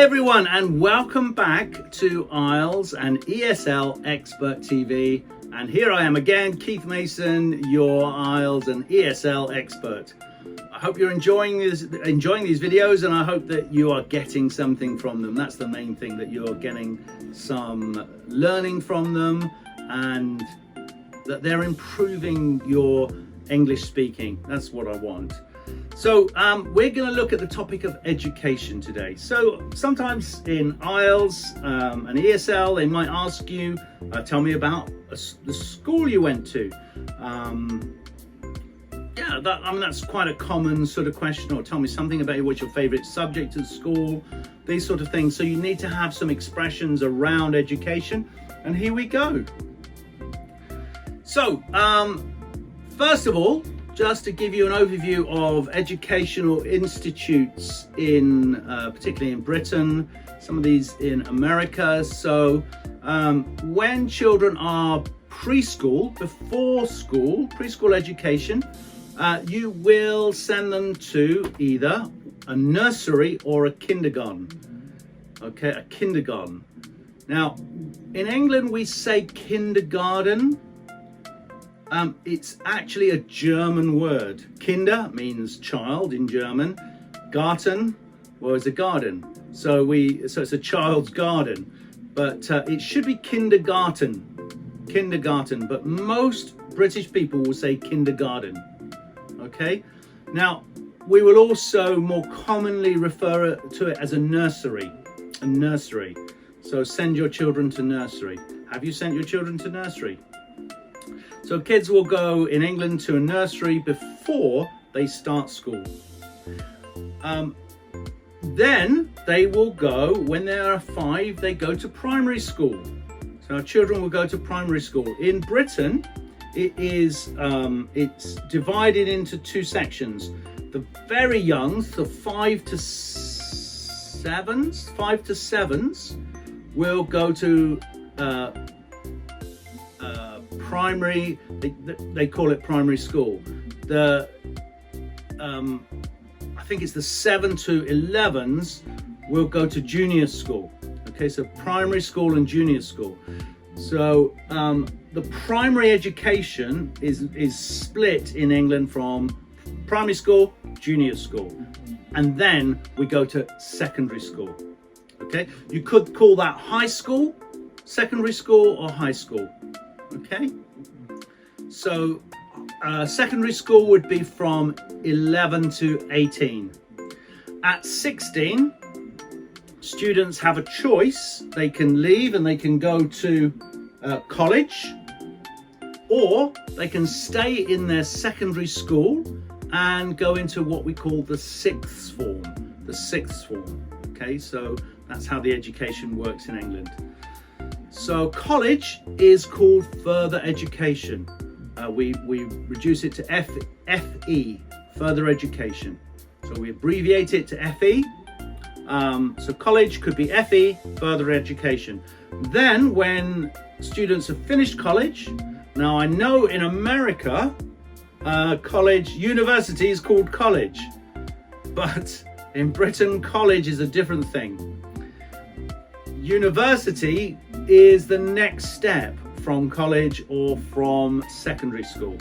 everyone, and welcome back to IElTS and ESL Expert TV. And here I am again, Keith Mason, your IElTS and ESL expert. I hope you're enjoying these videos, and I hope that you are getting something from them. That's the main thing, that you're getting some learning from them and that they're improving your English speaking. That's what I want. So we're going to look at the topic of education today. So sometimes in IElTS and ESL, they might ask you, tell me about the school you went to. That's quite a common sort of question, or tell me something about what's your favorite subject at school, these sort of things. So you need to have some expressions around education, and here we go. So first of all, just to give you an overview of educational institutes in, particularly in Britain, some of these in America. So when children are preschool, before school, preschool education, you will send them to either a nursery or a kindergarten. Okay, a kindergarten. Now, in England, we say kindergarten. It's actually a German word. Kinder means child in German. Garten, well, is a garden. So it's a child's garden, but it should be kindergarten. Kindergarten, but most British people will say kindergarten. Okay. Now, we will also more commonly refer to it as a nursery. A nursery. So send your children to nursery. Have you sent your children to nursery? So kids will go in England to a nursery before they start school. Then they will go, when they are 5, they go to primary school. So our children will go to primary school. In Britain, it's divided into 2 sections. The very young, the 5 to 7s will go to primary, they call it primary school. I think it's the 7 to 11s will go to junior school. Okay, so primary school and junior school. So the primary education is split in England from primary school, junior school, and then we go to secondary school. Okay, you could call that high school, secondary school, or high school. Okay, so secondary school would be from 11 to 18. At 16, students have a choice. They can leave and they can go to college, or they can stay in their secondary school and go into what we call the 6th form. The 6th form. Okay, so that's how the education works in England. So college is called further education. We reduce it to FE, further education. So we abbreviate it to FE. So college could be FE, further education. Then when students have finished college, now I know in America, university is called college, but in Britain, college is a different thing. University is the next step from college or from secondary school.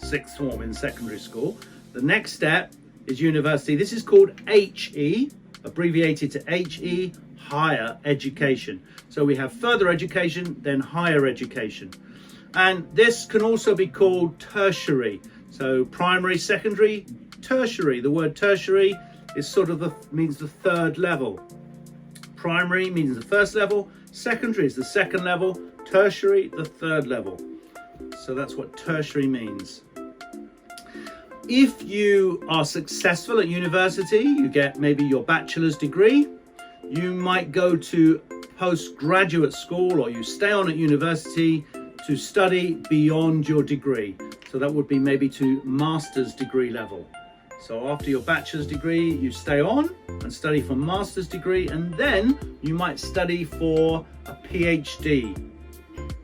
6th form in secondary school. The next step is university. This is called HE, abbreviated to HE, higher education. So we have further education, then higher education. And this can also be called tertiary. So primary, secondary, tertiary. The word tertiary is sort of means the 3rd level. Primary means the 1st level, secondary is the 2nd level, tertiary the 3rd level. So that's what tertiary means. If you are successful at university, you get maybe your bachelor's degree, you might go to postgraduate school, or you stay on at university to study beyond your degree. So that would be maybe to master's degree level. So after your bachelor's degree, you stay on and study for master's degree, and then you might study for a PhD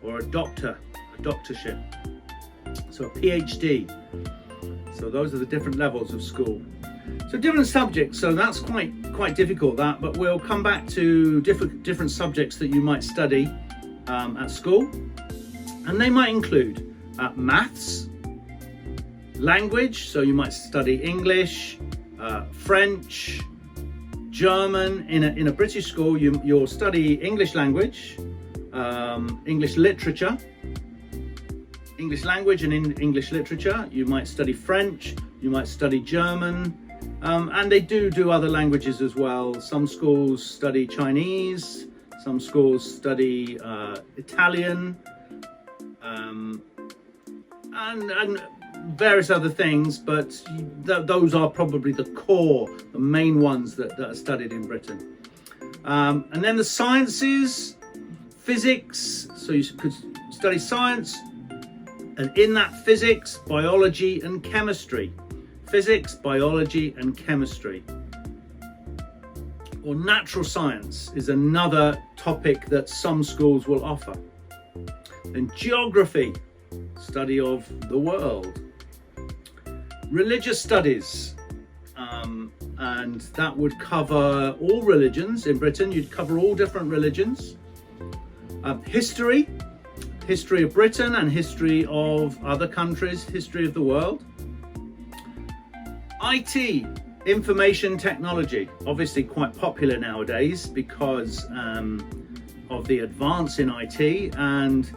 or a doctorship. So a PhD. So those are the different levels of school. So different subjects. So that's quite quite difficult, that, but we'll come back to different subjects that you might study at school, and they might include maths, language, so you might study English, French, German. In a British school, you'll study English language, English literature, English language and English literature. You might study French, you might study German, and they do other languages as well. Some schools study Chinese, some schools study Italian, and various other things, but those are probably the main ones that are studied in Britain. And then the sciences, physics, so you could study science, and in that physics, biology and chemistry. Physics, biology and chemistry. Or natural science is another topic that some schools will offer. And geography, study of the world. Religious studies, and that would cover all religions in Britain. You'd cover all different religions. History of Britain and history of other countries, history of the world. IT, information technology, obviously quite popular nowadays because of the advance in IT, and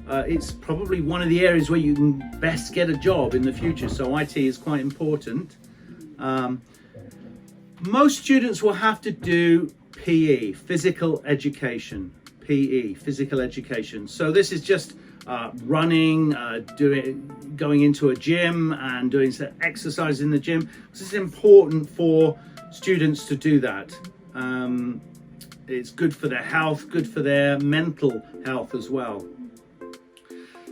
it's probably one of the areas where you can best get a job in the future, so IT is quite important. Most students will have to do PE, physical education. PE, physical education. So this is just running, going into a gym and doing some exercise in the gym. This is important for students to do that. It's good for their health, good for their mental health as well.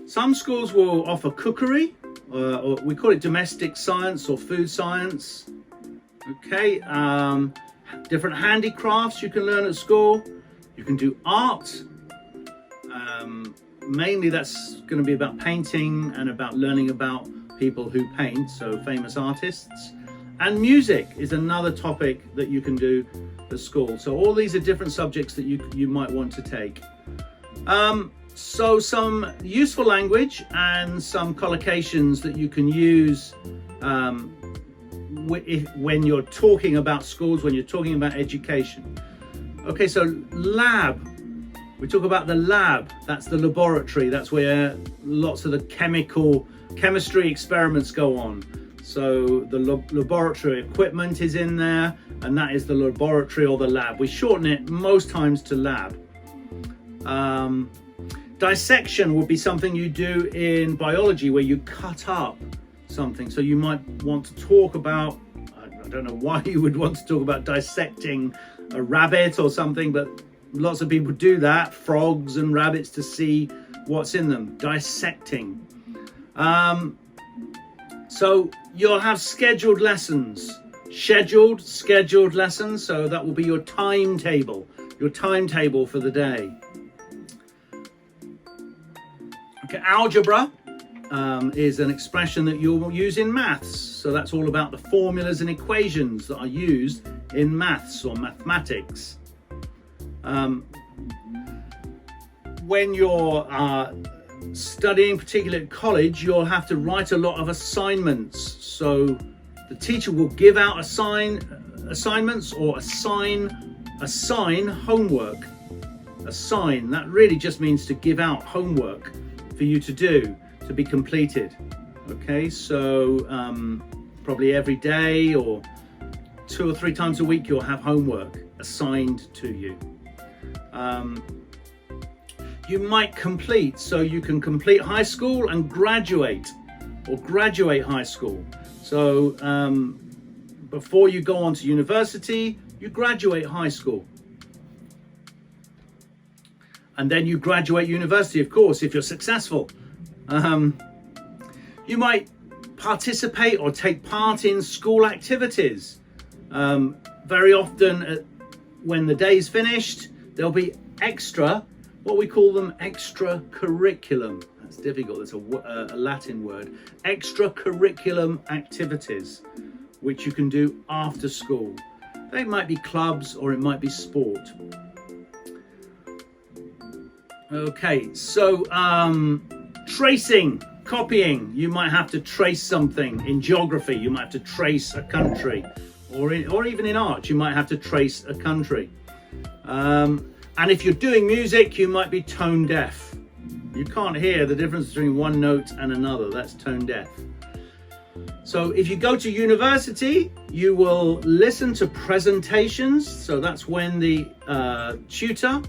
Some schools will offer cookery, or we call it domestic science or food science. Okay, different handicrafts you can learn at school. You can do art. Mainly that's going to be about painting and about learning about people who paint, so famous artists. And music is another topic that you can do at school. So all these are different subjects that you might want to take. So some useful language and some collocations that you can use when you're talking about schools, when you're talking about education. Okay, so lab. We talk about the lab. That's the laboratory. That's where lots of the chemistry experiments go on. So the laboratory equipment is in there, and that is the laboratory or the lab. We shorten it most times to lab. Dissection would be something you do in biology where you cut up something. So you might want to talk about, I don't know why you would want to talk about dissecting a rabbit or something, but lots of people do that, frogs and rabbits, to see what's in them, dissecting. So you'll have scheduled lessons, scheduled lessons, so that will be your timetable for the day. Okay, algebra is an expression that you'll use in maths, so that's all about the formulas and equations that are used in maths or mathematics. When you're studying, particularly at college, you'll have to write a lot of assignments. So the teacher will give out assignments or assign homework. Assign, that really just means to give out homework for you to do, to be completed. Okay, so probably every day or 2 or 3 times a week you'll have homework assigned to you. You might complete, so you can complete high school and graduate, or graduate high school. So before you go on to university, you graduate high school. And then you graduate university, of course, if you're successful. You might participate or take part in school activities. Very often when the day's finished, there'll be what we call them extra curriculum. That's difficult, it's a Latin word. Extra curriculum activities, which you can do after school. They might be clubs or it might be sport. Okay, so tracing, copying. You might have to trace something. In geography, you might have to trace a country, or even in art, you might have to trace a country. And if you're doing music, you might be tone deaf. You can't hear the difference between one note and another. That's tone deaf. So if you go to university, you will listen to presentations. So that's when the tutor,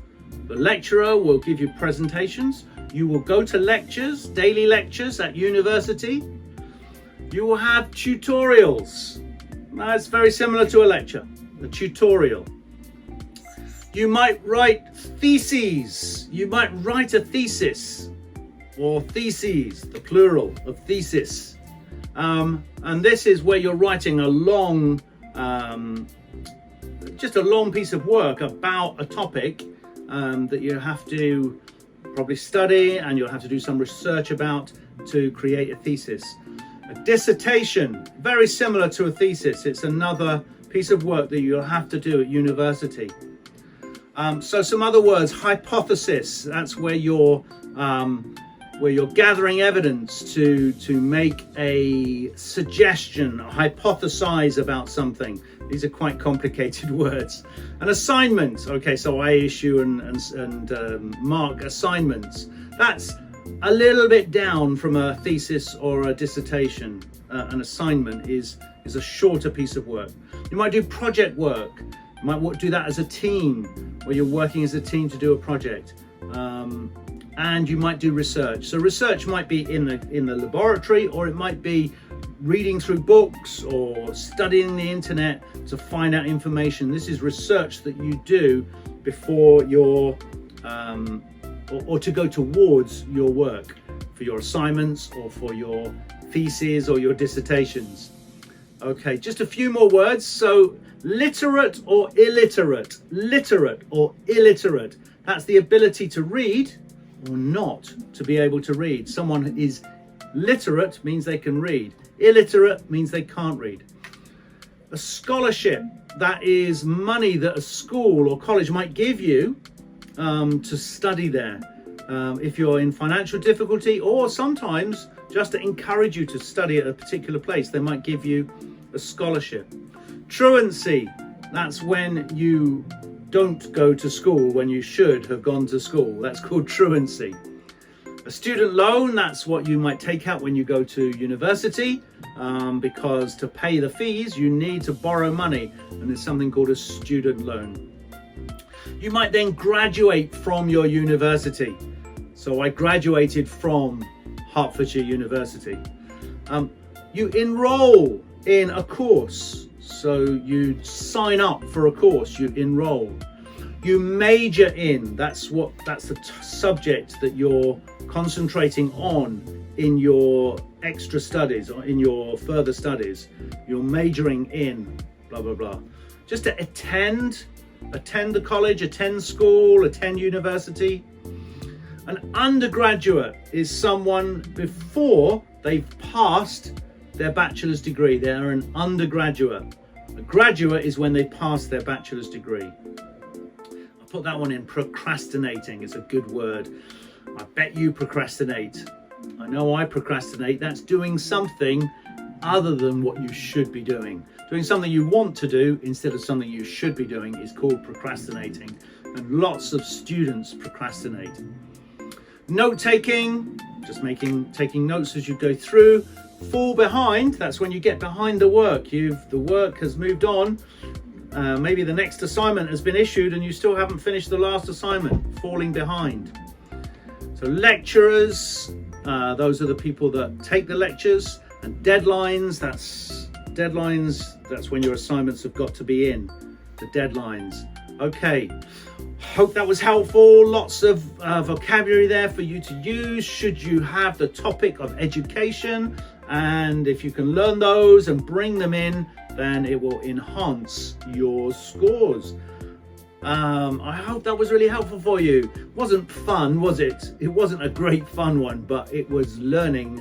the lecturer, will give you presentations. You will go to lectures, daily lectures at university. You will have tutorials. That's very similar to a lecture, a tutorial. You might write theses. You might write a thesis, or theses, the plural of thesis. And this is where you're writing a long, just a long piece of work about a topic that you have to probably study, and you'll have to do some research about to create a thesis. A dissertation, very similar to a thesis. It's another piece of work that you'll have to do at university. So some other words: hypothesis. That's where you're gathering evidence to make a suggestion, hypothesize about something. These are quite complicated words. An assignment. Okay, so I issue and mark assignments. That's a little bit down from a thesis or a dissertation. An assignment is a shorter piece of work. You might do project work. You might do that as a team, where you're working as a team to do a project. And you might do research. So research might be in the laboratory, or it might be reading through books or studying the internet to find out information. This is research that you do before your or to go towards your work for your assignments or for your theses or your dissertations. Okay, just a few more words. So literate or illiterate. Literate or illiterate. That's the ability to read or not to be able to read. Someone is literate means they can read. Illiterate means they can't read. A scholarship, that is money that a school or college might give you to study there. If you're in financial difficulty, or sometimes just to encourage you to study at a particular place, they might give you a scholarship. Truancy, that's when you don't go to school when you should have gone to school. That's called truancy. A student loan, that's what you might take out when you go to university, because to pay the fees you need to borrow money, and there's something called a student loan. You might then graduate from your university. So I graduated from Hertfordshire University. You enroll in a course. So you sign up for a course, you enroll. You major in, that's the subject that you're concentrating on in your extra studies or in your further studies. You're majoring in blah blah blah. Just to attend the college, attend school, attend university. An undergraduate is someone before they've passed their bachelor's degree. They're an undergraduate. A graduate is when they pass their bachelor's degree. I'll put that one in: procrastinating. It's a good word. I bet you procrastinate. I know I procrastinate. That's doing something other than what you should be doing. Doing something you want to do instead of something you should be doing is called procrastinating. And lots of students procrastinate. Note taking, just taking notes as you go through. Fall behind, that's when you get behind the work. The work has moved on. Maybe the next assignment has been issued and you still haven't finished the last assignment. Falling behind. So lecturers, those are the people that take the lectures. And deadlines, that's when your assignments have got to be in. The deadlines. Okay, hope that was helpful. Lots of vocabulary there for you to use should you have the topic of education. And if you can learn those and bring them in, then it will enhance your scores. I hope that was really helpful for you. Wasn't fun, was it? It wasn't a great fun one, but it was learning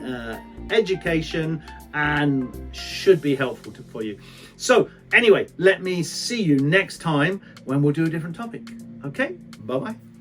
education and should be helpful for you. So anyway, let me see you next time when we'll do a different topic. Okay, bye-bye.